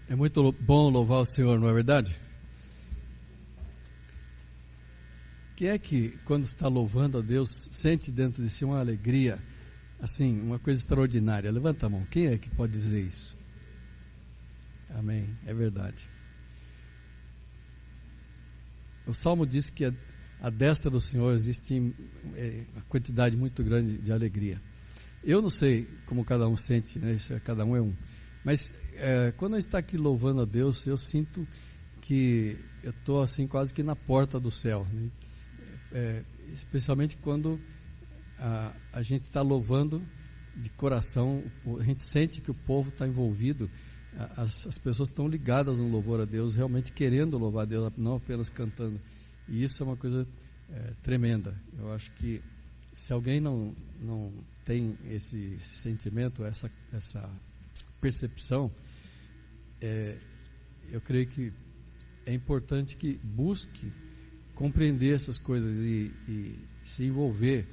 É muito bom louvar o Senhor, não é verdade? Quem é que, quando está louvando a Deus, sente dentro de si uma alegria, assim, uma coisa extraordinária? Levanta a mão. Quem é que pode dizer isso? Amém. É verdade. O Salmo diz que à destra do Senhor existe uma quantidade muito grande de alegria. Eu não sei como cada um sente, né? Isso cada um é um. Mas quando a gente está aqui louvando a Deus, eu sinto que eu estou assim quase que na porta do céu, né? Especialmente quando a gente está louvando de coração, a gente sente que o povo está envolvido, as pessoas estão ligadas no louvor a Deus, realmente querendo louvar a Deus, não apenas cantando. E isso é uma coisa tremenda. Eu acho que se alguém não tem esse sentimento, essa percepção, eu creio que é importante que busque compreender essas coisas e se envolver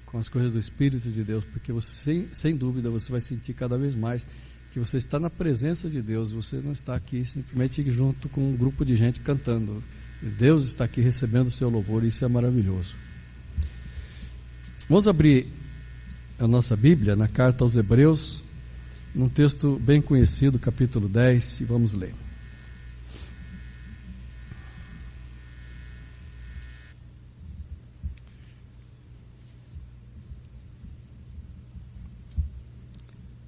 com as coisas do Espírito de Deus, porque você, sem dúvida, você vai sentir cada vez mais que você está na presença de Deus, você não está aqui simplesmente junto com um grupo de gente cantando. Deus está aqui recebendo o seu louvor, e isso é maravilhoso. Vamos abrir a nossa Bíblia na carta aos Hebreus, num texto bem conhecido, capítulo 10, e vamos ler.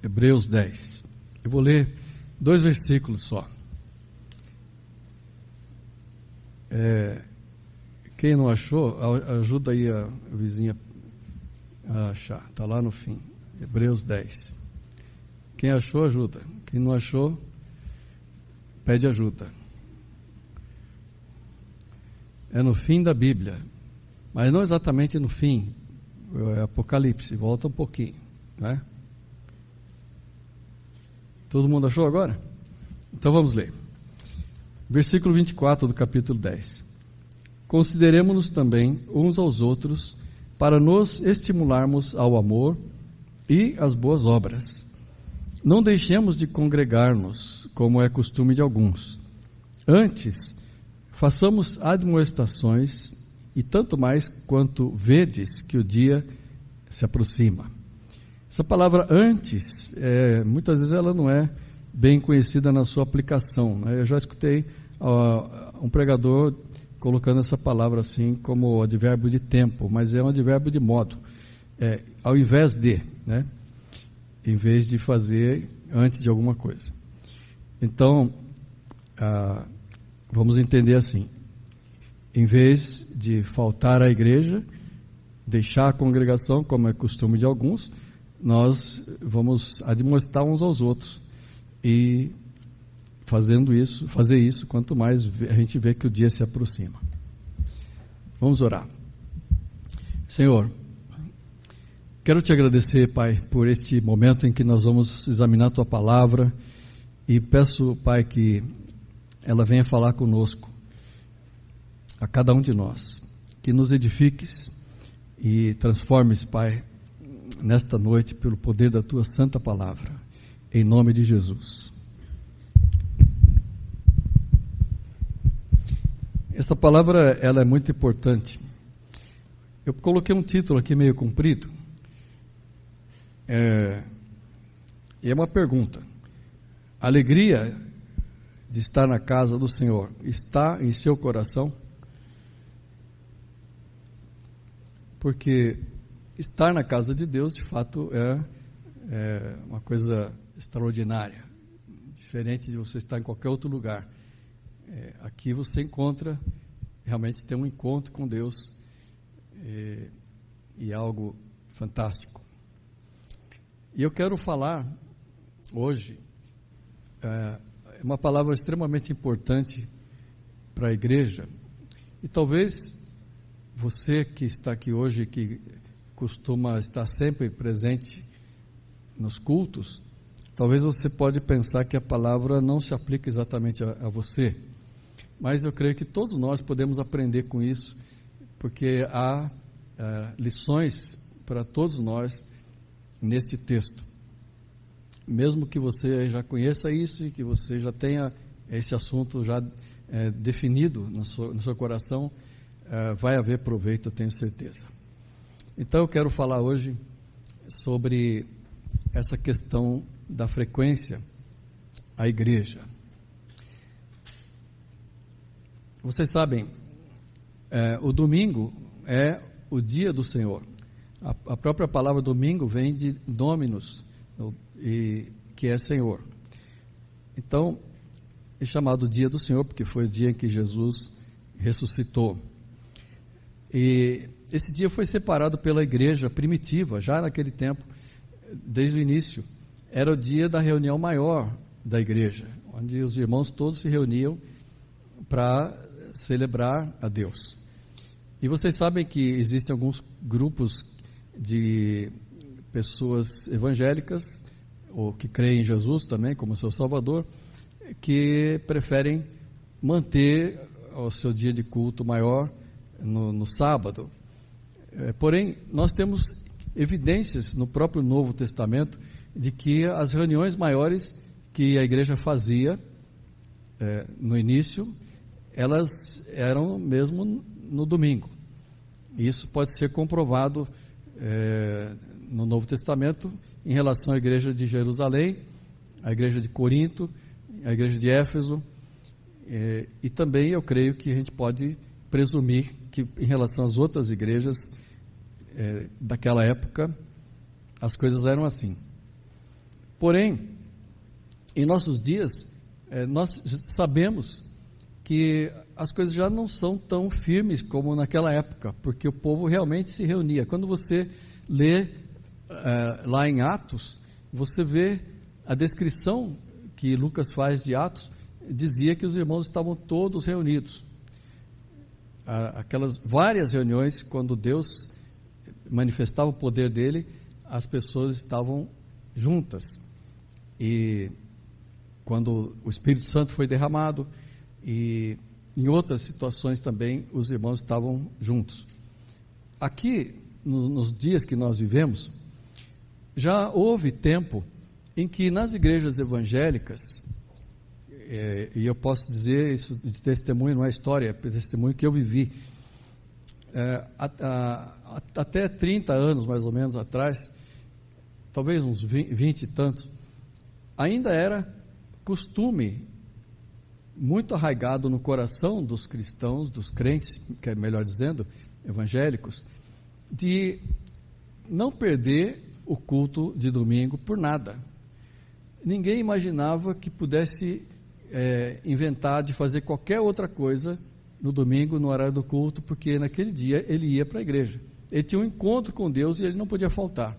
Hebreus 10. Eu vou ler 2 versículos só. Quem não achou, ajuda aí a vizinha a achar. Está lá no fim. Hebreus 10. Quem achou, ajuda. Quem não achou, pede ajuda. É no fim da Bíblia, mas não exatamente no fim. É Apocalipse, volta um pouquinho, né? Todo mundo achou agora? Então vamos ler. Versículo 24 do capítulo 10. Consideremos-nos também uns aos outros para nos estimularmos ao amor e às boas obras. Não deixemos de congregar-nos, como é costume de alguns. Antes, façamos admoestações, e tanto mais quanto vedes que o dia se aproxima. Essa palavra antes, muitas vezes ela não é bem conhecida na sua aplicação, né? Eu já escutei um pregador colocando essa palavra assim como advérbio de tempo, mas é um advérbio de modo. Ao invés de, né? Em vez de fazer antes de alguma coisa. Então, vamos entender assim: em vez de faltar à igreja, deixar a congregação, como é costume de alguns, nós vamos admoestar uns aos outros, e fazer isso, quanto mais a gente vê que o dia se aproxima. Vamos orar. Senhor, quero te agradecer, Pai, por este momento em que nós vamos examinar a tua palavra, e peço, Pai, que ela venha falar conosco, a cada um de nós, que nos edifiques e transformes, Pai, nesta noite, pelo poder da tua santa palavra, em nome de Jesus. Esta palavra, ela é muito importante. Eu coloquei um título aqui meio comprido, e é uma pergunta: a alegria de estar na casa do Senhor está em seu coração? Porque estar na casa de Deus, de fato, é uma coisa extraordinária, diferente de você estar em qualquer outro lugar. Aqui você encontra, realmente tem um encontro com Deus, e é algo fantástico. E eu quero falar hoje, uma palavra extremamente importante para a igreja, e talvez você que está aqui hoje, que costuma estar sempre presente nos cultos, talvez você pode pensar que a palavra não se aplica exatamente a você, mas eu creio que todos nós podemos aprender com isso, porque há lições para todos nós nesse texto. mesmo que você já conheça isso e que você já tenha esse assunto já definido no seu coração, vai haver proveito, eu tenho certeza. Então eu quero falar hoje sobre essa questão da frequência à igreja. Vocês sabem, o domingo é o dia do Senhor. A própria palavra domingo vem de Dominus, que é Senhor. Então, é chamado dia do Senhor porque foi o dia em que Jesus ressuscitou. E esse dia foi separado pela igreja primitiva, já naquele tempo, desde o início. Era o dia da reunião maior da igreja, onde os irmãos todos se reuniam para celebrar a Deus. E vocês sabem que existem alguns grupos de pessoas evangélicas, ou que creem em Jesus também como seu Salvador, que preferem manter o seu dia de culto maior no sábado. Porém, nós temos evidências no próprio Novo Testamento de que as reuniões maiores que a igreja fazia no início, elas eram mesmo no domingo. Isso pode ser comprovado no Novo Testamento em relação à igreja de Jerusalém, à igreja de Corinto, à igreja de Éfeso, e também eu creio que a gente pode presumir que em relação às outras igrejas daquela época, as coisas eram assim. Porém, em nossos dias, nós sabemos que as coisas já não são tão firmes como naquela época, porque o povo realmente se reunia. Quando você lê lá em Atos, você vê a descrição que Lucas faz de Atos, dizia que os irmãos estavam todos reunidos. Aquelas várias reuniões, quando Deus manifestava o poder dele, as pessoas estavam juntas. E quando o Espírito Santo foi derramado, e em outras situações também os irmãos estavam juntos. Aqui, nos dias que nós vivemos, já houve tempo em que nas igrejas evangélicas, e eu posso dizer isso de testemunho, não é história, é testemunho que eu vivi, até 30 anos mais ou menos atrás, talvez uns 20 e tantos, ainda era costume muito arraigado no coração dos cristãos, dos crentes, que é melhor dizendo, evangélicos, de não perder o culto de domingo por nada. Ninguém imaginava que pudesse inventar de fazer qualquer outra coisa no domingo, no horário do culto, porque naquele dia ele ia para a igreja. Ele tinha um encontro com Deus e ele não podia faltar.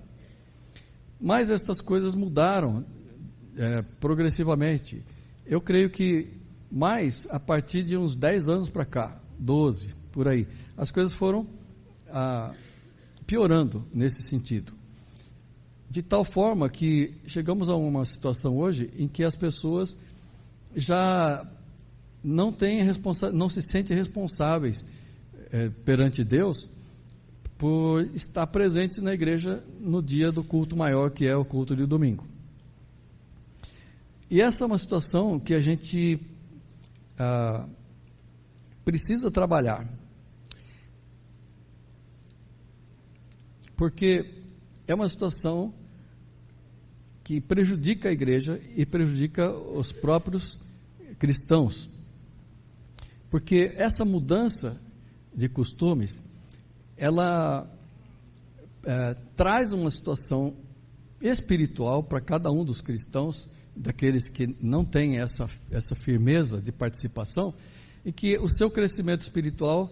Mas estas coisas mudaram progressivamente. Eu creio que mais a partir de uns 10 anos para cá, 12, por aí, as coisas foram piorando nesse sentido. De tal forma que chegamos a uma situação hoje em que as pessoas já não se sentem responsáveis perante Deus por estar presentes na igreja no dia do culto maior, que é o culto de domingo. E essa é uma situação que a gente precisa trabalhar, porque é uma situação que prejudica a igreja e prejudica os próprios cristãos, porque essa mudança de costumes, ela traz uma situação espiritual para cada um dos cristãos, daqueles que não têm essa firmeza de participação, e que o seu crescimento espiritual,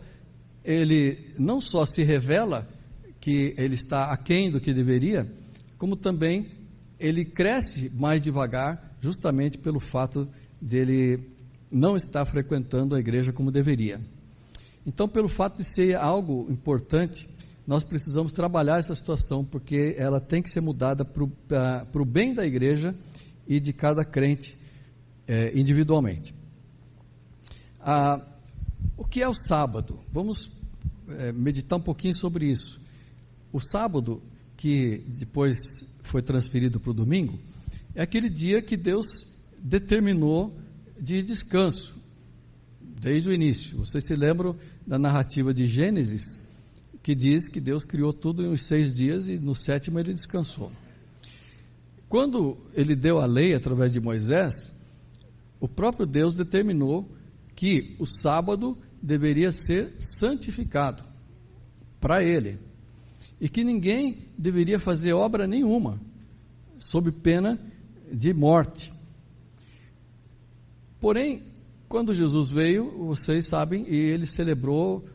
ele não só se revela que ele está aquém do que deveria, como também ele cresce mais devagar, justamente pelo fato de ele não estar frequentando a igreja como deveria. Então, pelo fato de ser algo importante, nós precisamos trabalhar essa situação, porque ela tem que ser mudada para o bem da igreja e de cada crente individualmente. O que é o sábado? Vamos meditar um pouquinho sobre isso. O sábado, que depois foi transferido para o domingo, é aquele dia que Deus determinou de descanso, desde o início. Vocês se lembram da narrativa de Gênesis, que diz que Deus criou tudo em uns 6 dias e no 7º ele descansou. Quando ele deu a lei através de Moisés, o próprio Deus determinou que o sábado deveria ser santificado para ele, e que ninguém deveria fazer obra nenhuma, sob pena de morte. Porém, quando Jesus veio, vocês sabem, e ele celebrou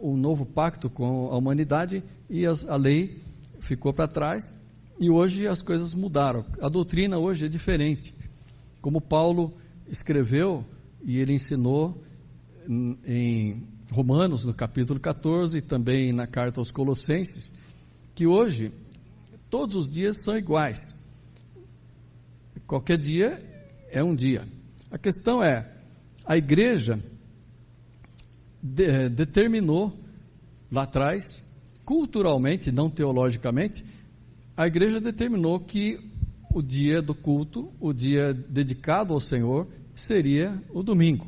um novo pacto com a humanidade, e a lei ficou para trás, e hoje as coisas mudaram. A doutrina hoje é diferente. Como Paulo escreveu, e ele ensinou em Romanos, no capítulo 14, e também na carta aos Colossenses, que hoje todos os dias são iguais. Qualquer dia é um dia. A questão é, a igreja determinou lá atrás, culturalmente, não teologicamente, a igreja determinou que o dia do culto, o dia dedicado ao Senhor, seria o domingo.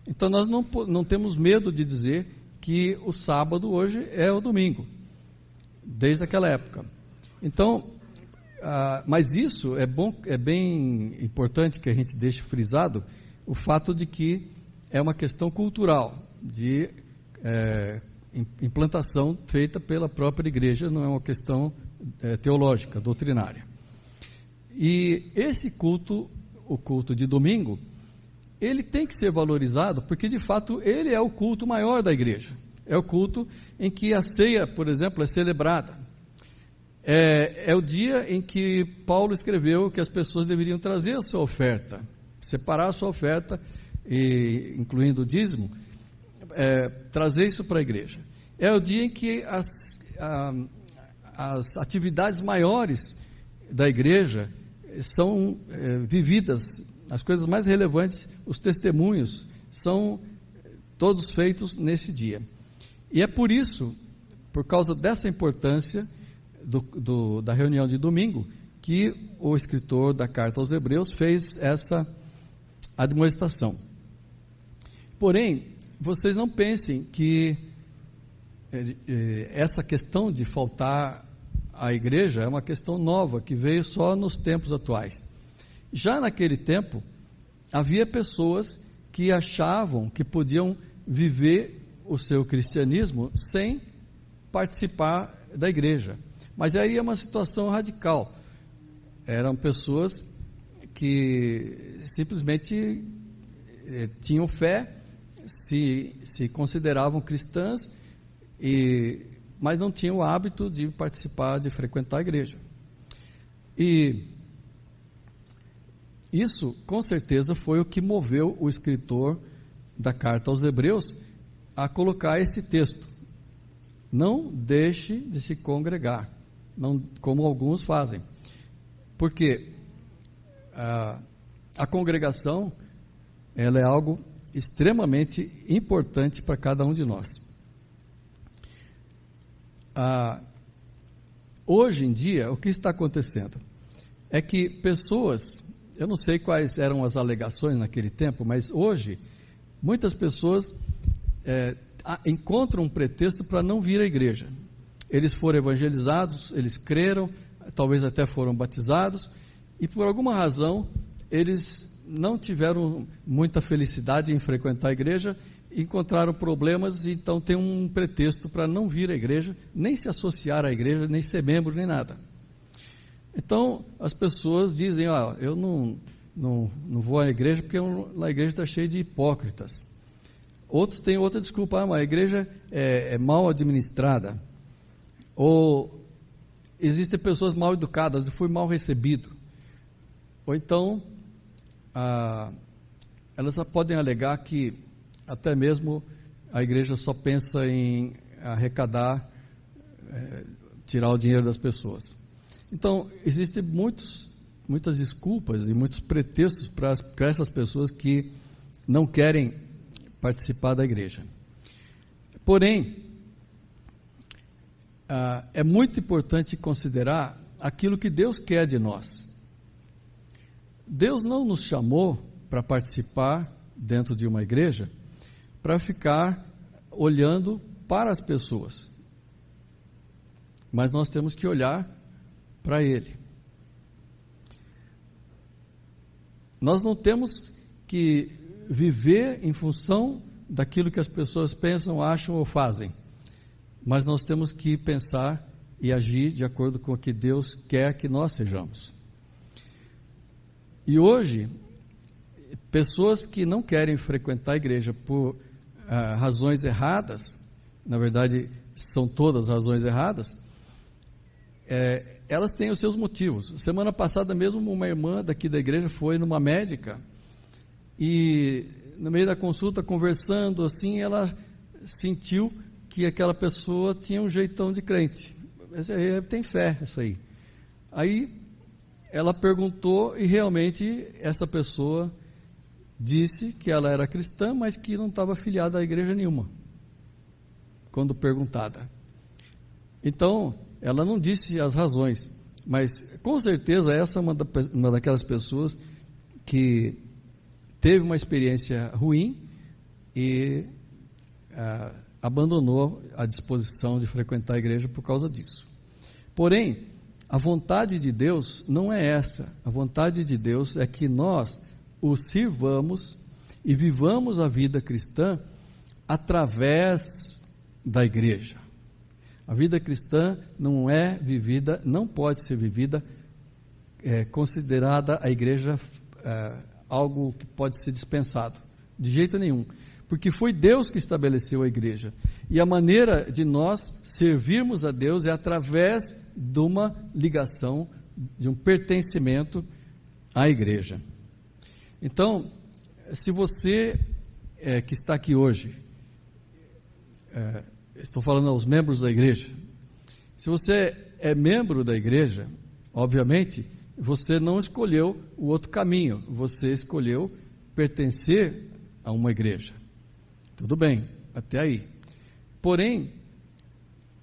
Então nós não temos medo de dizer que o sábado hoje é o domingo, desde aquela época. Então, mas isso é bem importante que a gente deixe frisado o fato de que é uma questão cultural, de implantação feita pela própria igreja, não é uma questão teológica, doutrinária. E esse culto, o culto de domingo, ele tem que ser valorizado, porque de fato ele é o culto maior da igreja. É o culto em que a ceia, por exemplo, é celebrada. É o dia em que Paulo escreveu que as pessoas deveriam trazer a sua oferta, separar a sua oferta, incluindo o dízimo, trazer isso para a igreja. É o dia em que as atividades maiores da igreja são vividas, as coisas mais relevantes, os testemunhos, são todos feitos nesse dia. E é por isso, por causa dessa importância da reunião de domingo, que o escritor da carta aos Hebreus fez essa admoestação. Porém, vocês não pensem que essa questão de faltar à igreja é uma questão nova, que veio só nos tempos atuais. Já naquele tempo, havia pessoas que achavam que podiam viver o seu cristianismo sem participar da igreja. Mas aí é uma situação radical. Eram pessoas que simplesmente tinham fé, se consideravam cristãs, mas não tinham o hábito de participar, de frequentar a igreja. E isso, com certeza, foi o que moveu o escritor da carta aos Hebreus a colocar esse texto: não deixe de se congregar, não, como alguns fazem, porque a congregação, ela é algo extremamente importante para cada um de nós. Hoje em dia, o que está acontecendo é que pessoas, eu não sei quais eram as alegações naquele tempo, mas hoje muitas pessoas encontram um pretexto para não vir à igreja. Eles foram evangelizados, eles creram, talvez até foram batizados, e por alguma razão eles não tiveram muita felicidade em frequentar a igreja, encontraram problemas, e então tem um pretexto para não vir à igreja, nem se associar à igreja, nem ser membro, nem nada. Então as pessoas dizem: eu não vou à igreja porque a igreja está cheia de hipócritas. Outros têm outra desculpa: a igreja é mal administrada, ou existem pessoas mal educadas, eu fui mal recebido. Ou então elas podem alegar que até mesmo a igreja só pensa em arrecadar, tirar o dinheiro das pessoas. Então, existem muitas desculpas e muitos pretextos para essas pessoas que não querem participar da igreja. Porém, é muito importante considerar aquilo que Deus quer de nós. Deus não nos chamou para participar dentro de uma igreja para ficar olhando para as pessoas, mas nós temos que olhar para Ele. Nós não temos que viver em função daquilo que as pessoas pensam, acham ou fazem, mas nós temos que pensar e agir de acordo com o que Deus quer que nós sejamos. E hoje, pessoas que não querem frequentar a igreja por razões erradas, na verdade são todas razões erradas, elas têm os seus motivos. Semana passada mesmo, uma irmã daqui da igreja foi numa médica e no meio da consulta, conversando assim, ela sentiu que aquela pessoa tinha um jeitão de crente. Tem fé, isso aí. Aí ela perguntou e realmente essa pessoa disse que ela era cristã, mas que não estava afiliada a igreja nenhuma, quando perguntada. Então, ela não disse as razões, mas com certeza essa é uma daquelas pessoas que teve uma experiência ruim e abandonou a disposição de frequentar a igreja por causa disso. Porém, a vontade de Deus não é essa. A vontade de Deus é que nós o sirvamos e vivamos a vida cristã através da igreja. A vida cristã não é vivida, não pode ser vivida, considerada a igreja algo que pode ser dispensado, de jeito nenhum, porque foi Deus que estabeleceu a igreja, e a maneira de nós servirmos a Deus é através de uma ligação, de um pertencimento à igreja. Então, se você que está aqui hoje, estou falando aos membros da igreja, se você é membro da igreja, obviamente, você não escolheu o outro caminho, você escolheu pertencer a uma igreja. Tudo bem, até aí. Porém,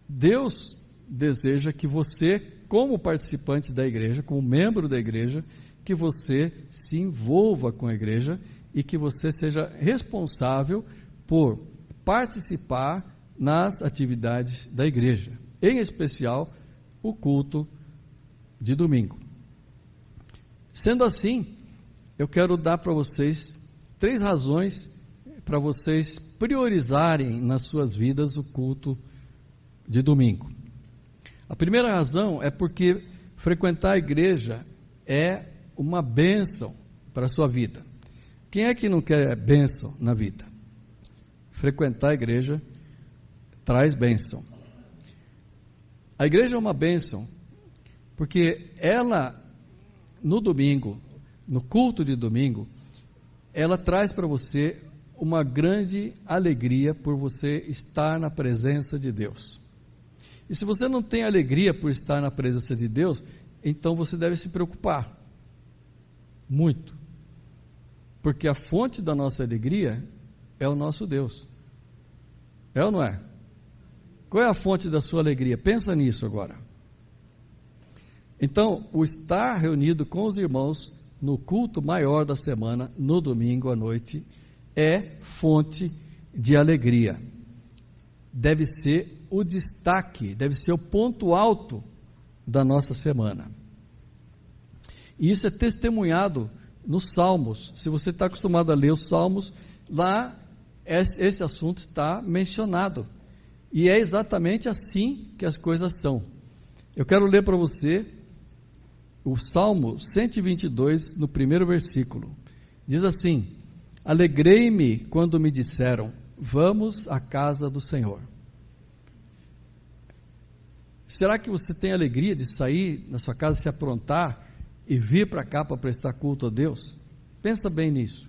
Deus deseja que você, como participante da igreja, como membro da igreja, que você se envolva com a igreja e que você seja responsável por participar nas atividades da igreja, em especial o culto de domingo. Sendo assim, eu quero dar para vocês 3 razões para vocês priorizarem nas suas vidas o culto de domingo. A primeira razão é porque frequentar a igreja é uma bênção para a sua vida. Quem é que não quer bênção na vida? Frequentar a igreja traz bênção. A igreja é uma bênção, porque ela, no domingo, no culto de domingo, ela traz para você uma grande alegria por você estar na presença de Deus. E se você não tem alegria por estar na presença de Deus, então você deve se preocupar muito, porque a fonte da nossa alegria é o nosso Deus. É ou não é? Qual é a fonte da sua alegria? Pensa nisso agora. Então, o estar reunido com os irmãos no culto maior da semana, no domingo à noite, é fonte de alegria. Deve ser o destaque, deve ser o ponto alto da nossa semana. E isso é testemunhado nos Salmos. Se você está acostumado a ler os Salmos, lá esse assunto está mencionado. E é exatamente assim que as coisas são. Eu quero ler para você o Salmo 122, no primeiro versículo. Diz assim: alegrei-me quando me disseram, vamos à casa do Senhor. Será que você tem alegria de sair na sua casa, se aprontar e vir para cá para prestar culto a Deus? Pensa bem nisso.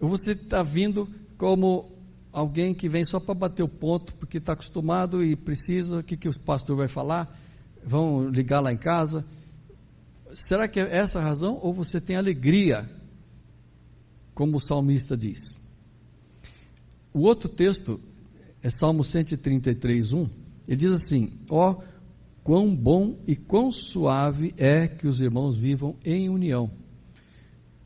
Ou você está vindo como alguém que vem só para bater o ponto, porque está acostumado e precisa, o que o pastor vai falar? Vão ligar lá em casa? Será que é essa a razão? Ou você tem alegria, como o salmista diz? O outro texto é Salmo 133, 1. Ele diz assim: ó, quão bom e quão suave é que os irmãos vivam em união.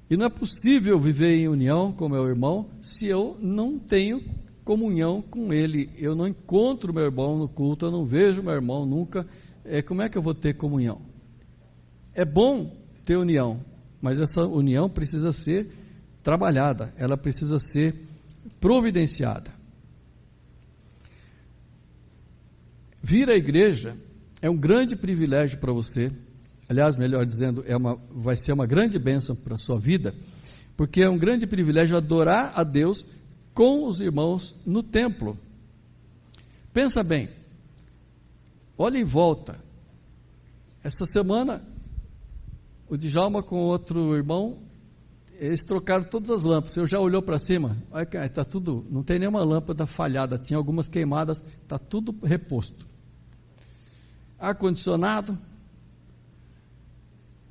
E não é possível viver em união com meu irmão se eu não tenho comunhão com ele. Eu não encontro meu irmão no culto, eu não vejo meu irmão nunca. Como é que eu vou ter comunhão? É bom ter união, mas essa união precisa ser trabalhada, ela precisa ser providenciada. Vir à igreja é um grande privilégio para você. Aliás, melhor dizendo, vai ser uma grande bênção para a sua vida, porque é um grande privilégio adorar a Deus com os irmãos no templo. Pensa bem, olha em volta. Essa semana, o Djalma com outro irmão, eles trocaram todas as lâmpadas. Você já olhou para cima? Olha, está tudo, não tem nenhuma lâmpada falhada, tinha algumas queimadas, está tudo reposto. Ar-condicionado,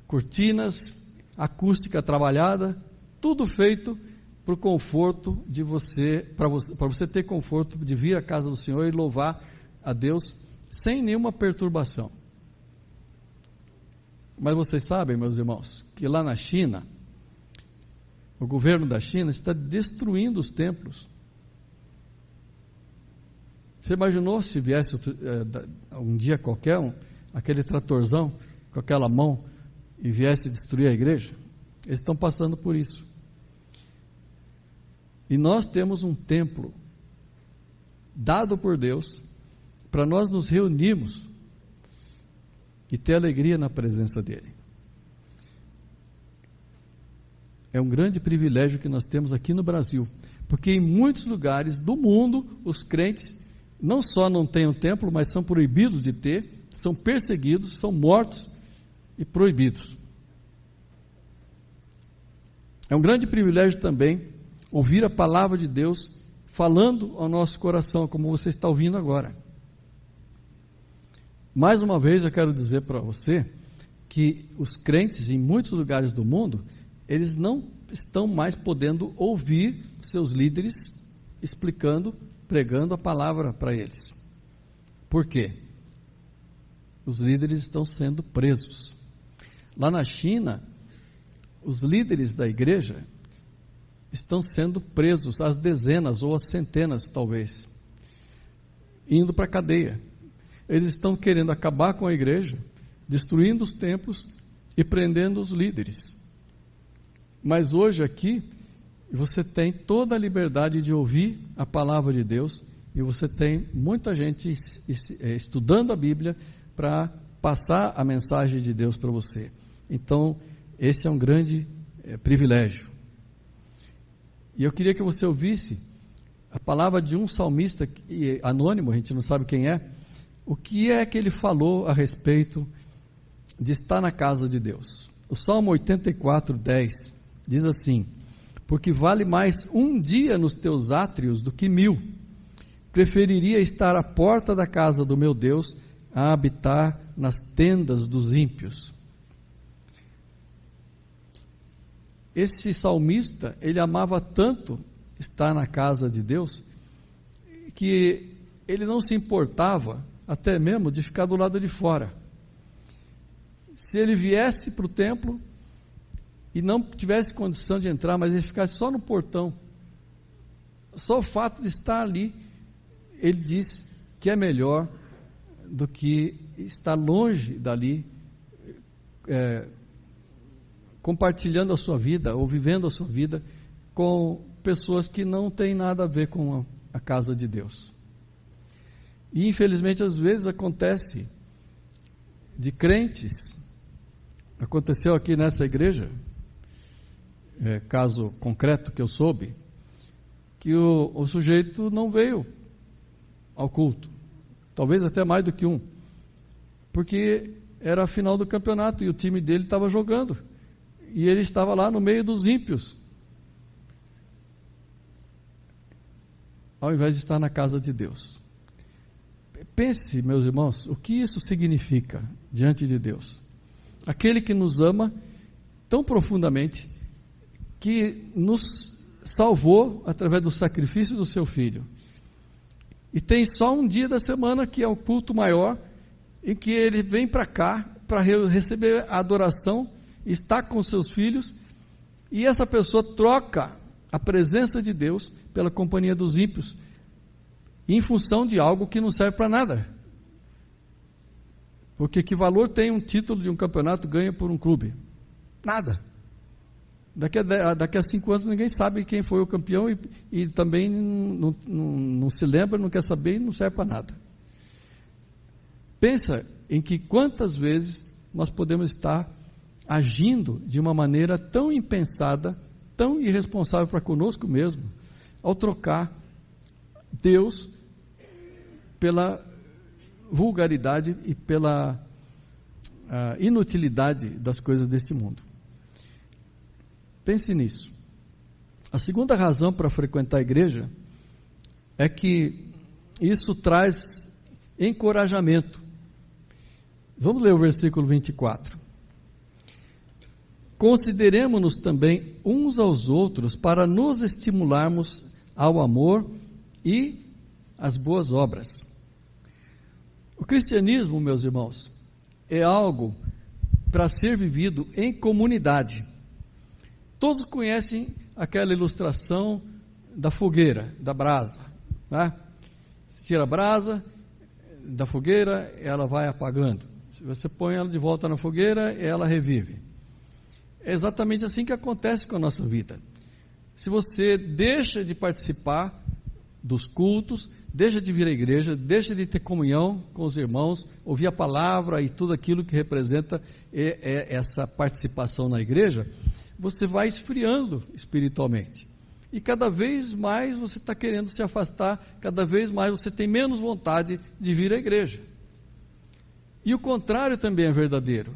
cortinas, acústica trabalhada, tudo feito para o conforto de você, para você ter conforto de vir à casa do Senhor e louvar a Deus sem nenhuma perturbação. Mas vocês sabem, meus irmãos, que lá na China, o governo da China está destruindo os templos. Você imaginou se viesse um dia qualquer, aquele tratorzão com aquela mão e viesse destruir a igreja? Eles estão passando por isso. E nós temos um templo dado por Deus para nós nos reunirmos e ter alegria na presença dele. É um grande privilégio que nós temos aqui no Brasil, porque em muitos lugares do mundo os crentes não só não têm um templo, mas são proibidos de ter, são perseguidos, são mortos e proibidos. É um grande privilégio também ouvir a palavra de Deus falando ao nosso coração, como você está ouvindo agora. Mais uma vez eu quero dizer para você que os crentes em muitos lugares do mundo, eles não estão mais podendo ouvir seus líderes explicando, pregando a palavra para eles. Por quê? Os líderes estão sendo presos. Lá na China, os líderes da igreja estão sendo presos, às dezenas ou às centenas, talvez, indo para a cadeia. Eles estão querendo acabar com a igreja, destruindo os templos e prendendo os líderes. Mas hoje aqui, você tem toda a liberdade de ouvir a palavra de Deus, e você tem muita gente estudando a Bíblia para passar a mensagem de Deus para você. Então, esse é um grande privilégio. E eu queria que você ouvisse a palavra de um salmista anônimo, a gente não sabe quem é, o que é que ele falou a respeito de estar na casa de Deus. O Salmo 84:10 diz assim: porque vale mais um dia nos teus átrios do que 1000. Preferiria estar à porta da casa do meu Deus a habitar nas tendas dos ímpios. Esse salmista, ele amava tanto estar na casa de Deus, que ele não se importava até mesmo de ficar do lado de fora. Se ele viesse para o templo e não tivesse condição de entrar, mas ele ficasse só no portão, só o fato de estar ali, ele diz que é melhor do que estar longe dali, compartilhando a sua vida, ou vivendo a sua vida com pessoas que não têm nada a ver com a casa de Deus. E infelizmente às vezes acontece de crentes, aconteceu aqui nessa igreja, caso concreto que eu soube, que o sujeito não veio ao culto, talvez até mais do que um, porque era a final do campeonato e o time dele estava jogando, e ele estava lá no meio dos ímpios, ao invés de estar na casa de Deus. Pense, meus irmãos, o que isso significa diante de Deus. Aquele que nos ama tão profundamente, que nos salvou através do sacrifício do seu Filho, e tem só um dia da semana que é o culto maior, em que ele vem para cá para receber a adoração, está com seus filhos, E essa pessoa troca a presença de Deus pela companhia dos ímpios, em função de algo que não serve para nada. Porque que valor tem um título de um campeonato ganho por um clube? Nada. Daqui a 5 anos ninguém sabe quem foi o campeão e também não se lembra, não quer saber e não serve para nada. Pensa em que quantas vezes nós podemos estar agindo de uma maneira tão impensada, tão irresponsável para conosco mesmo, ao trocar Deus pela vulgaridade e pela inutilidade das coisas deste mundo. Pense nisso. A segunda razão para frequentar a igreja é que isso traz encorajamento. Vamos ler o versículo 24. Consideremo-nos também uns aos outros para nos estimularmos ao amor e às boas obras. O cristianismo, meus irmãos, é algo para ser vivido em comunidade. Todos conhecem aquela ilustração da fogueira, da brasa, né? Você tira a brasa da fogueira, ela vai apagando. Se você põe ela de volta na fogueira, ela revive. É exatamente assim que acontece com a nossa vida. Se você deixa de participar dos cultos, deixa de vir à igreja, deixa de ter comunhão com os irmãos, ouvir a palavra e tudo aquilo que representa essa participação na igreja, você vai esfriando espiritualmente. E cada vez mais você está querendo se afastar, cada vez mais você tem menos vontade de vir à igreja. E o contrário também é verdadeiro.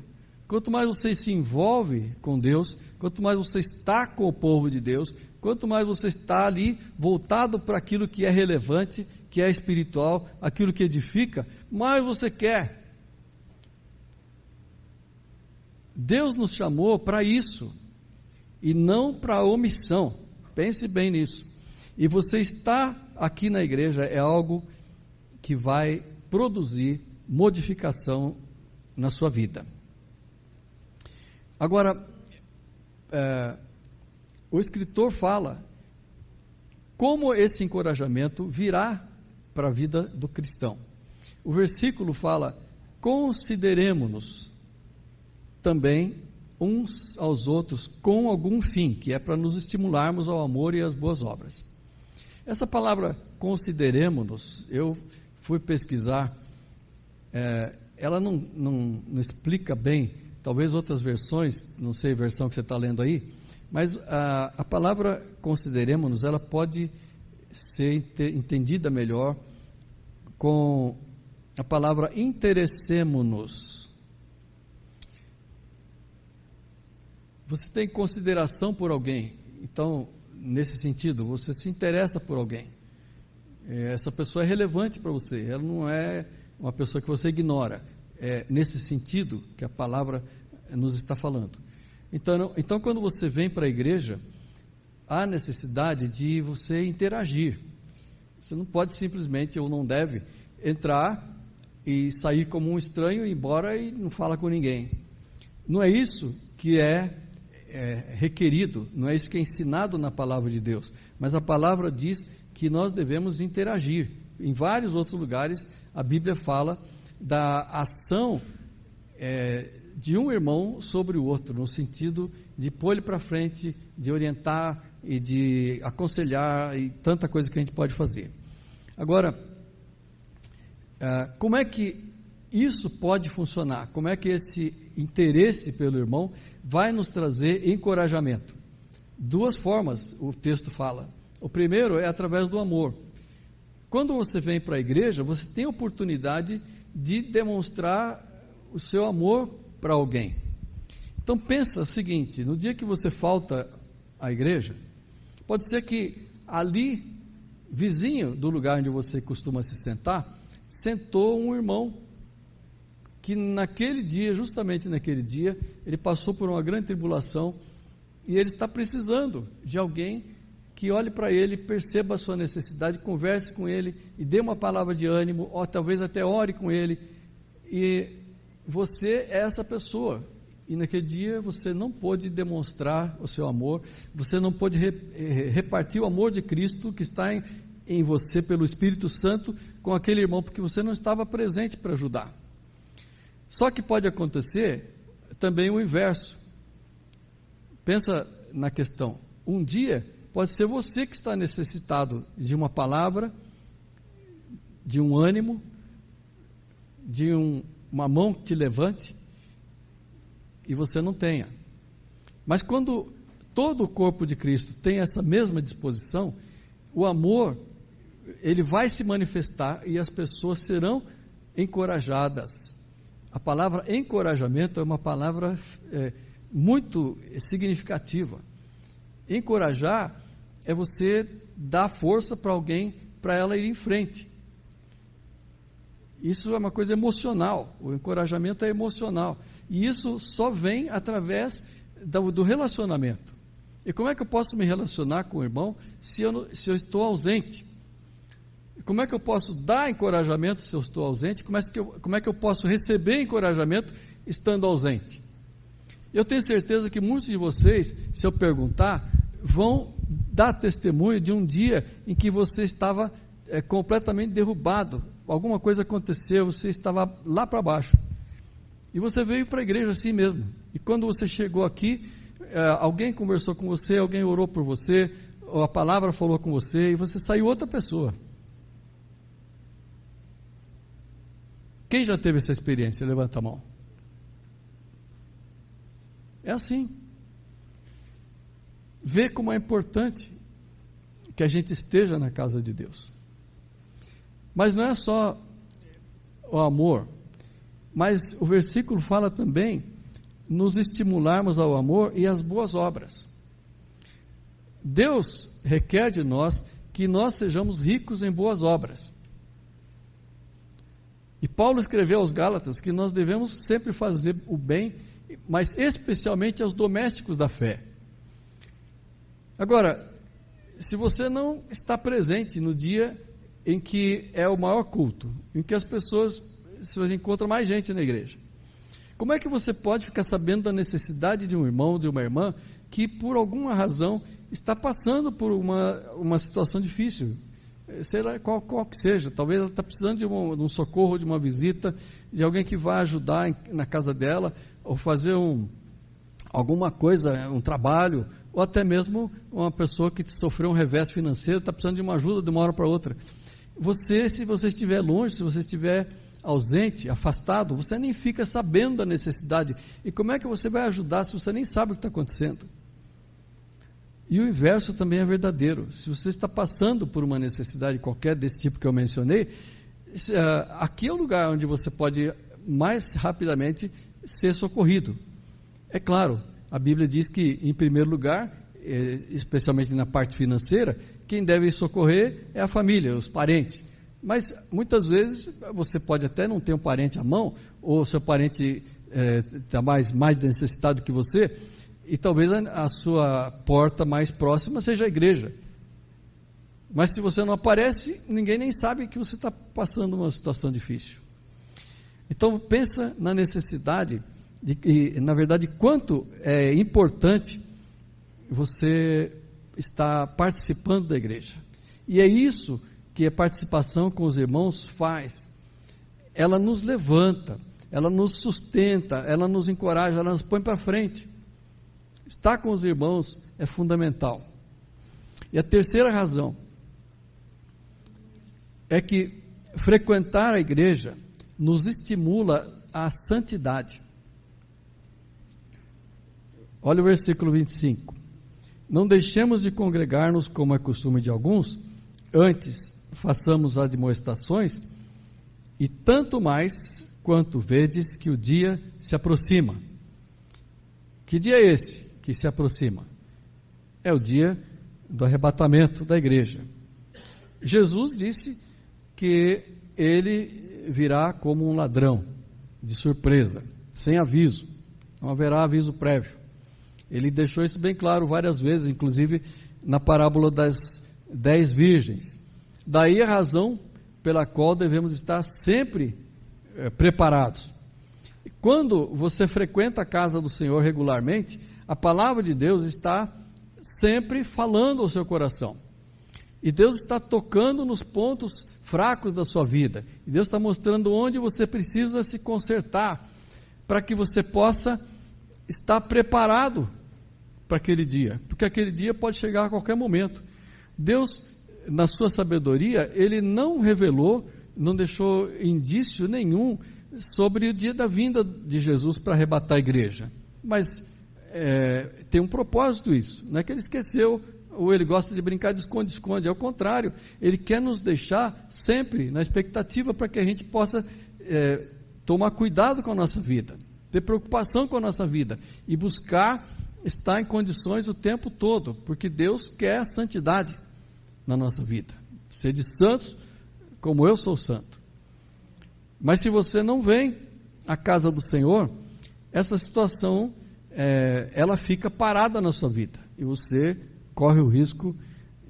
Quanto mais você se envolve com Deus, quanto mais você está com o povo de Deus, quanto mais você está ali voltado para aquilo que é relevante, que é espiritual, aquilo que edifica, mais você quer. Deus nos chamou para isso, e não para a omissão. Pense bem nisso. E você estar aqui na igreja é algo que vai produzir modificação na sua vida. Agora, o escritor fala como esse encorajamento virá para a vida do cristão. O versículo fala: consideremo-nos também uns aos outros com algum fim, que é para nos estimularmos ao amor e às boas obras. Essa palavra consideremo-nos, eu fui pesquisar, ela não explica bem, talvez outras versões, não sei a versão que você está lendo aí, mas a palavra consideremo-nos, ela pode ser entendida melhor com a palavra interessemo-nos. Você tem consideração por alguém, então, nesse sentido, você se interessa por alguém. Essa pessoa é relevante para você, ela não é uma pessoa que você ignora. É nesse sentido que a palavra nos está falando. Então, quando você vem para a igreja, há necessidade de você interagir. Você não pode simplesmente, ou não deve, entrar e sair como um estranho, ir embora e não fala com ninguém. Não é isso que é requerido, não é isso que é ensinado na palavra de Deus, mas a palavra diz que nós devemos interagir. Em vários outros lugares a Bíblia fala da ação de um irmão sobre o outro, no sentido de pôr ele para frente, de orientar e de aconselhar e tanta coisa que a gente pode fazer. Agora, como é que isso pode funcionar? Como é que esse interesse pelo irmão vai nos trazer encorajamento? Duas formas o texto fala. O primeiro é através do amor. Quando você vem para a igreja, você tem a oportunidade de demonstrar o seu amor para alguém. Então pensa o seguinte: no dia que você falta à igreja, pode ser que ali, vizinho do lugar onde você costuma se sentar, sentou um irmão que naquele dia, justamente naquele dia, ele passou por uma grande tribulação e ele está precisando de alguém que olhe para ele, perceba a sua necessidade, converse com ele e dê uma palavra de ânimo, ou talvez até ore com ele. E você é essa pessoa e naquele dia você não pôde demonstrar o seu amor, você não pôde repartir o amor de Cristo que está em você pelo Espírito Santo com aquele irmão, porque você não estava presente para ajudar. Só que pode acontecer também o inverso. Pensa na questão, um dia pode ser você que está necessitado de uma palavra, de um ânimo, de uma mão que te levante, e você não tenha. Mas quando todo o corpo de Cristo tem essa mesma disposição, o amor, ele vai se manifestar e as pessoas serão encorajadas. A palavra encorajamento é uma palavra muito significativa. Encorajar é você dar força para alguém, para ela ir em frente. Isso é uma coisa emocional, o encorajamento é emocional, e isso só vem através do relacionamento. E como é que eu posso me relacionar com o irmão se eu estou ausente? Como é que eu posso dar encorajamento se eu estou ausente? Como é que eu posso receber encorajamento estando ausente? Eu tenho certeza que muitos de vocês, se eu perguntar, vão dar testemunho de um dia em que você estava completamente derrubado, alguma coisa aconteceu, você estava lá para baixo, e você veio para a igreja assim mesmo, e quando você chegou aqui, alguém conversou com você, alguém orou por você, ou a palavra falou com você, e você saiu outra pessoa. Quem já teve essa experiência? Levanta a mão. É assim. Vê como é importante que a gente esteja na casa de Deus. Mas não é só o amor, mas o versículo fala também nos estimularmos ao amor e às boas obras. Deus requer de nós que nós sejamos ricos em boas obras. E Paulo escreveu aos Gálatas que nós devemos sempre fazer o bem, mas especialmente aos domésticos da fé. Agora, se você não está presente no dia em que é o maior culto, em que as pessoas, se você encontra mais gente na igreja, como é que você pode ficar sabendo da necessidade de um irmão, de uma irmã, que por alguma razão está passando por uma situação difícil, seja qual que seja, talvez ela está precisando de um socorro, de uma visita, de alguém que vá ajudar na casa dela, ou fazer alguma coisa, um trabalho, ou até mesmo uma pessoa que sofreu um revés financeiro, está precisando de uma ajuda de uma hora para outra. Se você estiver longe, se você estiver ausente, afastado, você nem fica sabendo da necessidade. E como é que você vai ajudar se você nem sabe o que está acontecendo? E o inverso também é verdadeiro. Se você está passando por uma necessidade qualquer desse tipo que eu mencionei, aqui é o lugar onde você pode mais rapidamente ser socorrido. É claro, a Bíblia diz que, em primeiro lugar, especialmente na parte financeira, quem deve socorrer é a família, os parentes. Mas muitas vezes você pode até não ter um parente à mão, ou seu parente está mais necessitado que você, e talvez a sua porta mais próxima seja a igreja. Mas se você não aparece, ninguém nem sabe que você está passando uma situação difícil. Então pensa na necessidade, e na verdade quanto é importante você estar participando da igreja. E é isso que a participação com os irmãos faz. Ela nos levanta, ela nos sustenta, ela nos encoraja, ela nos põe para frente. Estar com os irmãos é fundamental. E a terceira razão é que frequentar a igreja nos estimula à santidade. Olha o versículo 25. Não deixemos de congregar-nos como é costume de alguns, antes façamos admoestações, e tanto mais quanto vedes que o dia se aproxima. Que dia é esse que se aproxima? É o dia do arrebatamento da igreja. Jesus disse que ele virá como um ladrão, de surpresa, sem aviso, não haverá aviso prévio. Ele deixou isso bem claro várias vezes, inclusive na parábola das 10 virgens. Daí a razão pela qual devemos estar sempre preparados. Quando você frequenta a casa do Senhor regularmente, a palavra de Deus está sempre falando ao seu coração. E Deus está tocando nos pontos fracos da sua vida. E Deus está mostrando onde você precisa se consertar, para que você possa estar preparado para aquele dia. Porque aquele dia pode chegar a qualquer momento. Deus, na sua sabedoria, Ele não revelou, não deixou indício nenhum sobre o dia da vinda de Jesus para arrebatar a igreja. Mas tem um propósito isso. Não é que Ele esqueceu, ou Ele gosta de brincar de esconde-esconde. Ao contrário, Ele quer nos deixar sempre na expectativa para que a gente possa tomar cuidado com a nossa vida, ter preocupação com a nossa vida e buscar estar em condições o tempo todo, porque Deus quer santidade na nossa vida. Sede santos como eu sou santo. Mas se você não vem à casa do Senhor, essa situação ela fica parada na sua vida e você corre o risco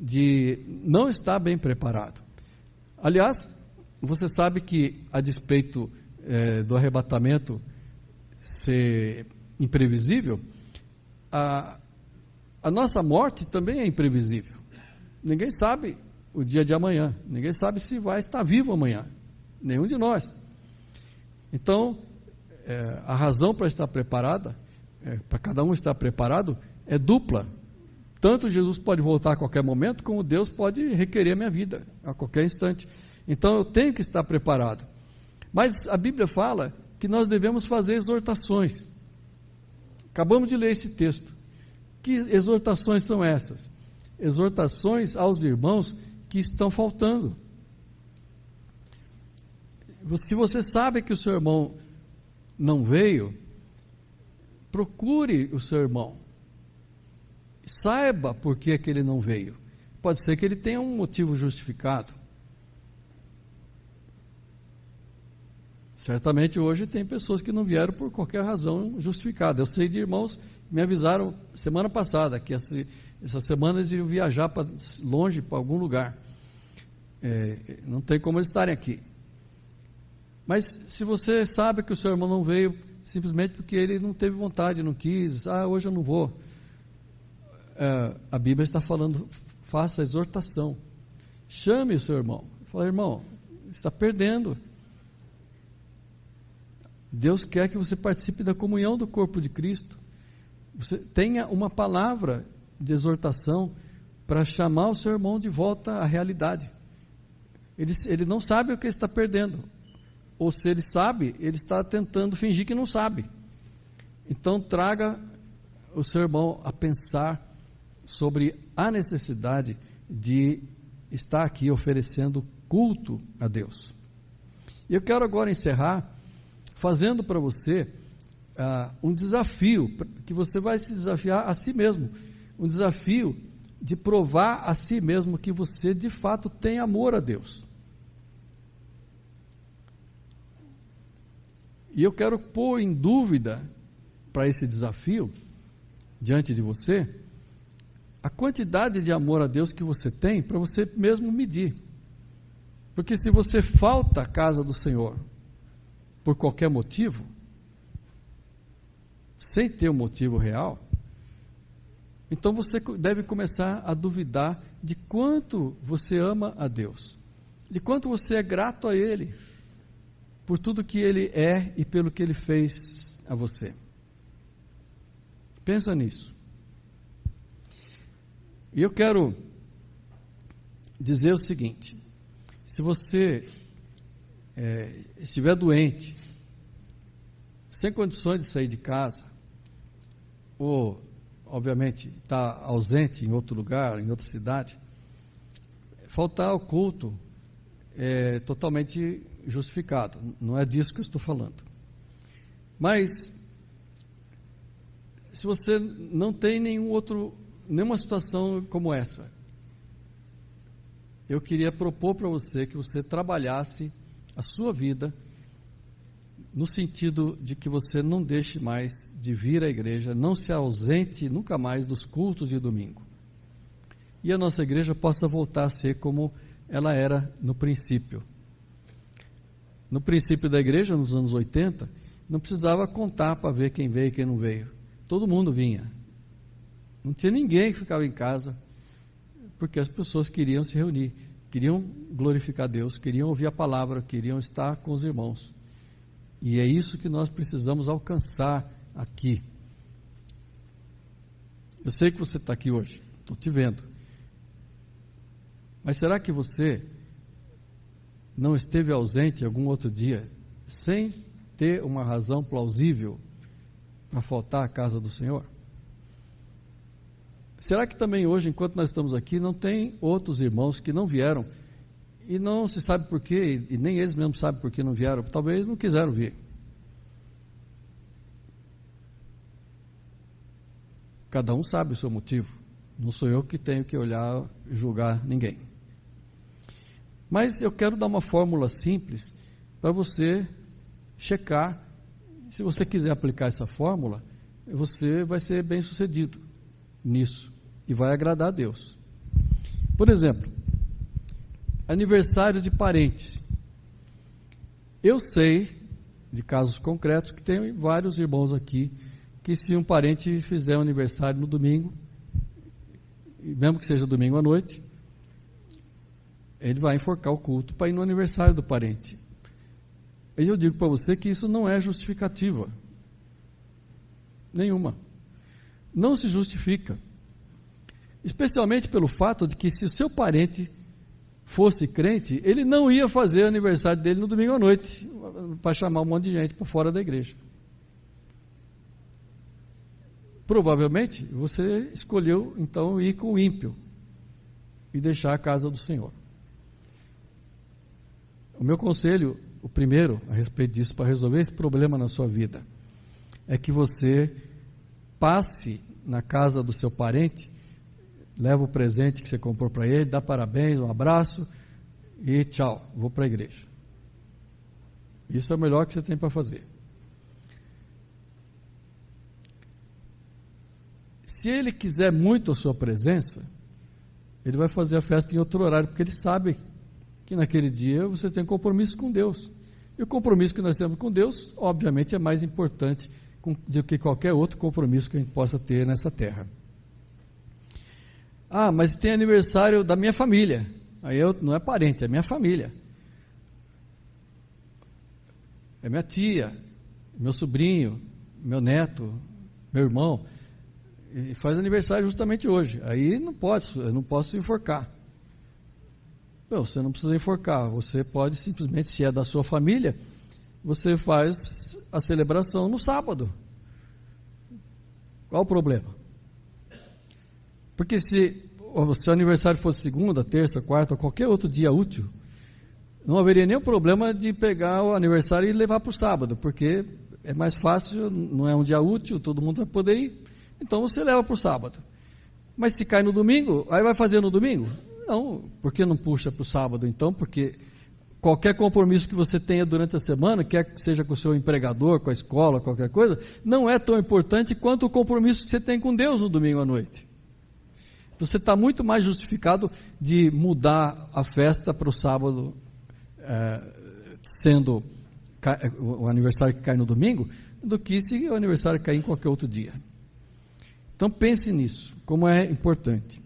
de não estar bem preparado. Aliás, você sabe que, a despeito do arrebatamento ser imprevisível, a nossa morte também é imprevisível. Ninguém sabe o dia de amanhã, ninguém sabe se vai estar vivo amanhã, nenhum de nós. Então, a razão para estar preparada, para cada um estar preparado, é dupla. Tanto Jesus pode voltar a qualquer momento, como Deus pode requerer a minha vida a qualquer instante. Então eu tenho que estar preparado. Mas a Bíblia fala que nós devemos fazer exortações. Acabamos de ler esse texto. Que exortações são essas? Exortações aos irmãos que estão faltando. Se você sabe que o seu irmão não veio, procure o seu irmão. Saiba por que ele não veio. Pode ser que ele tenha um motivo justificado. Certamente hoje tem pessoas que não vieram por qualquer razão justificada. Eu sei de irmãos que me avisaram semana passada que essa semana eles iam viajar para longe, para algum lugar. Não tem como eles estarem aqui. Mas se você sabe que o seu irmão não veio simplesmente porque ele não teve vontade, não quis, hoje eu não vou. A Bíblia está falando, faça a exortação, chame o seu irmão, fala: irmão, está perdendo. Deus quer que você participe da comunhão do corpo de Cristo. Você tenha uma palavra de exortação para chamar o seu irmão de volta à realidade. Ele não sabe o que está perdendo, ou se ele sabe, ele está tentando fingir que não sabe. Então traga o seu irmão a pensar sobre a necessidade de estar aqui oferecendo culto a Deus. E eu quero agora encerrar fazendo para você um desafio, que você vai se desafiar a si mesmo, um desafio de provar a si mesmo que você de fato tem amor a Deus. E eu quero pôr em dúvida para esse desafio, diante de você, a quantidade de amor a Deus que você tem, para você mesmo medir. Porque se você falta à casa do Senhor por qualquer motivo, sem ter um motivo real, então você deve começar a duvidar de quanto você ama a Deus, de quanto você é grato a Ele, por tudo que Ele é e pelo que Ele fez a você. Pensa nisso. E eu quero dizer o seguinte: se você estiver doente, sem condições de sair de casa, ou, obviamente, está ausente em outro lugar, em outra cidade, faltar ao culto é totalmente justificado, não é disso que eu estou falando. Mas, se você não tem nenhuma situação como essa, eu queria propor para você que você trabalhasse a sua vida no sentido de que você não deixe mais de vir à igreja, não se ausente nunca mais dos cultos de domingo. E a nossa igreja possa voltar a ser como ela era no princípio. No princípio da igreja, nos anos 80, não precisava contar para ver quem veio e quem não veio. Todo mundo vinha. Não tinha ninguém que ficava em casa, porque as pessoas queriam se reunir, queriam glorificar Deus, queriam ouvir a palavra, queriam estar com os irmãos. E é isso que nós precisamos alcançar aqui. Eu sei que você está aqui hoje, estou te vendo. Mas será que você não esteve ausente algum outro dia, sem ter uma razão plausível para faltar à casa do Senhor? Será que também hoje, enquanto nós estamos aqui, não tem outros irmãos que não vieram e não se sabe por quê, e nem eles mesmos sabem por que não vieram, talvez não quiseram vir? Cada um sabe o seu motivo, não sou eu que tenho que olhar e julgar ninguém. Mas eu quero dar uma fórmula simples para você checar. Se você quiser aplicar essa fórmula, você vai ser bem sucedido nisso e vai agradar a Deus. Por exemplo, aniversário de parentes. Eu sei de casos concretos que tem vários irmãos aqui que, se um parente fizer um aniversário no domingo, mesmo que seja domingo à noite, ele vai enforcar o culto para ir no aniversário do parente. E eu digo para você que isso não é justificativa nenhuma. Não se justifica. Especialmente pelo fato de que, se o seu parente fosse crente, ele não ia fazer o aniversário dele no domingo à noite para chamar um monte de gente para fora da igreja. Provavelmente você escolheu então ir com o ímpio e deixar a casa do Senhor. O meu conselho, o primeiro a respeito disso, para resolver esse problema na sua vida, é que você passe na casa do seu parente, leva o presente que você comprou para ele, dá parabéns, um abraço e tchau, vou para a igreja. Isso é o melhor que você tem para fazer. Se ele quiser muito a sua presença, ele vai fazer a festa em outro horário, porque ele sabe que naquele dia você tem compromisso com Deus. E o compromisso que nós temos com Deus, obviamente, é mais importante do que qualquer outro compromisso que a gente possa ter nessa terra. Ah, mas tem aniversário da minha família. Aí não é parente, é minha família. É minha tia, meu sobrinho, meu neto, meu irmão. E faz aniversário justamente hoje. Aí não pode, eu não posso enforcar. Não, você não precisa enforcar. Você pode simplesmente, se é da sua família, você faz a celebração no sábado. Qual o problema? Porque se o seu aniversário fosse segunda, terça, quarta, ou qualquer outro dia útil, não haveria nenhum problema de pegar o aniversário e levar para o sábado, porque é mais fácil, não é um dia útil, todo mundo vai poder ir, então você leva para o sábado. Mas se cai no domingo, aí vai fazer no domingo? Não, por que não puxa para o sábado então? Porque qualquer compromisso que você tenha durante a semana, quer que seja com o seu empregador, com a escola, qualquer coisa, não é tão importante quanto o compromisso que você tem com Deus no domingo à noite. Você está muito mais justificado de mudar a festa para o sábado, sendo o aniversário que cai no domingo, do que se o aniversário cair em qualquer outro dia. Então pense nisso, como é importante.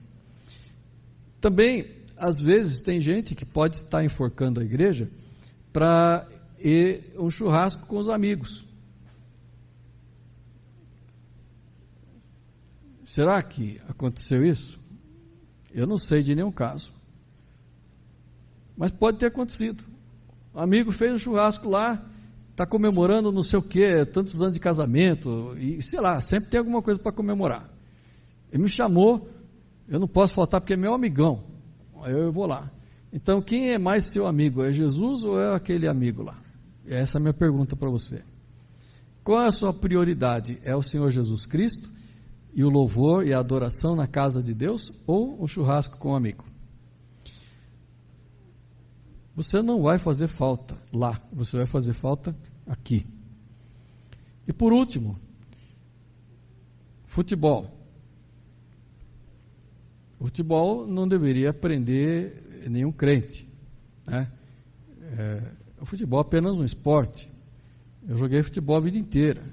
Também, às vezes, tem gente que pode estar enforcando a igreja para ir um churrasco com os amigos. Será que aconteceu isso? Eu não sei de nenhum caso. Mas pode ter acontecido. Um amigo fez um churrasco lá, está comemorando não sei o que, tantos anos de casamento, e sei lá, sempre tem alguma coisa para comemorar. Ele me chamou, eu não posso faltar porque é meu amigão, aí eu vou lá. Então, quem é mais seu amigo? É Jesus ou é aquele amigo lá? Essa é a minha pergunta para você. Qual é a sua prioridade? É o Senhor Jesus Cristo e o louvor e a adoração na casa de Deus, ou um churrasco com um amigo? Você não vai fazer falta lá, você vai fazer falta aqui. E por último, futebol. O futebol não deveria prender nenhum crente, né? O futebol é apenas um esporte. Eu joguei futebol a vida inteira.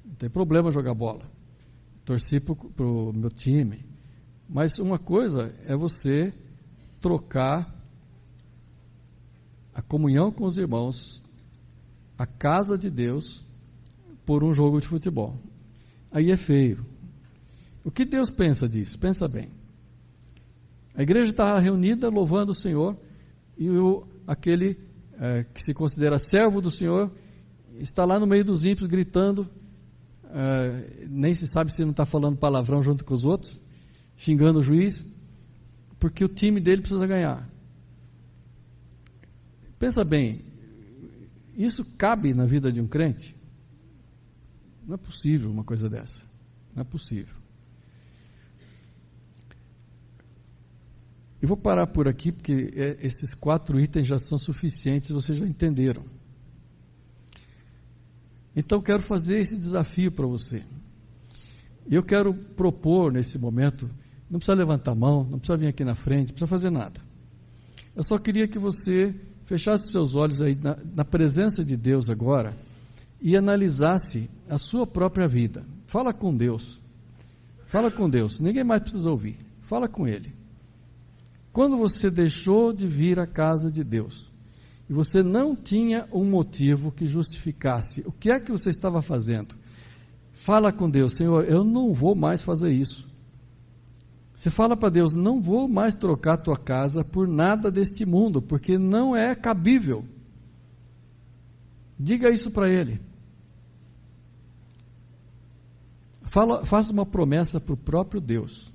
Não tem problema jogar bola. Torci para o meu time. Mas uma coisa é você trocar a comunhão com os irmãos, a casa de Deus, por um jogo de futebol. Aí é feio. O que Deus pensa disso? Pensa bem. A igreja está reunida louvando o Senhor e aquele que se considera servo do Senhor está lá no meio dos ímpios gritando, nem se sabe se não está falando palavrão junto com os outros, xingando o juiz, porque o time dele precisa ganhar. Pensa bem, isso cabe na vida de um crente? Não é possível uma coisa dessa, não é possível. Eu vou parar por aqui, porque esses 4 itens já são suficientes, vocês já entenderam. Então, quero fazer esse desafio para você. Eu quero propor nesse momento, não precisa levantar a mão, não precisa vir aqui na frente, não precisa fazer nada. Eu só queria que você fechasse os seus olhos aí na presença de Deus agora e analisasse a sua própria vida. Fala com Deus. Fala com Deus. Ninguém mais precisa ouvir. Fala com Ele. Quando você deixou de vir à casa de Deus e você não tinha um motivo que justificasse, o que é que você estava fazendo? Fala com Deus: Senhor, eu não vou mais fazer isso. Você fala para Deus: não vou mais trocar a tua casa por nada deste mundo, porque não é cabível. Diga isso para Ele. Faça uma promessa para o próprio Deus.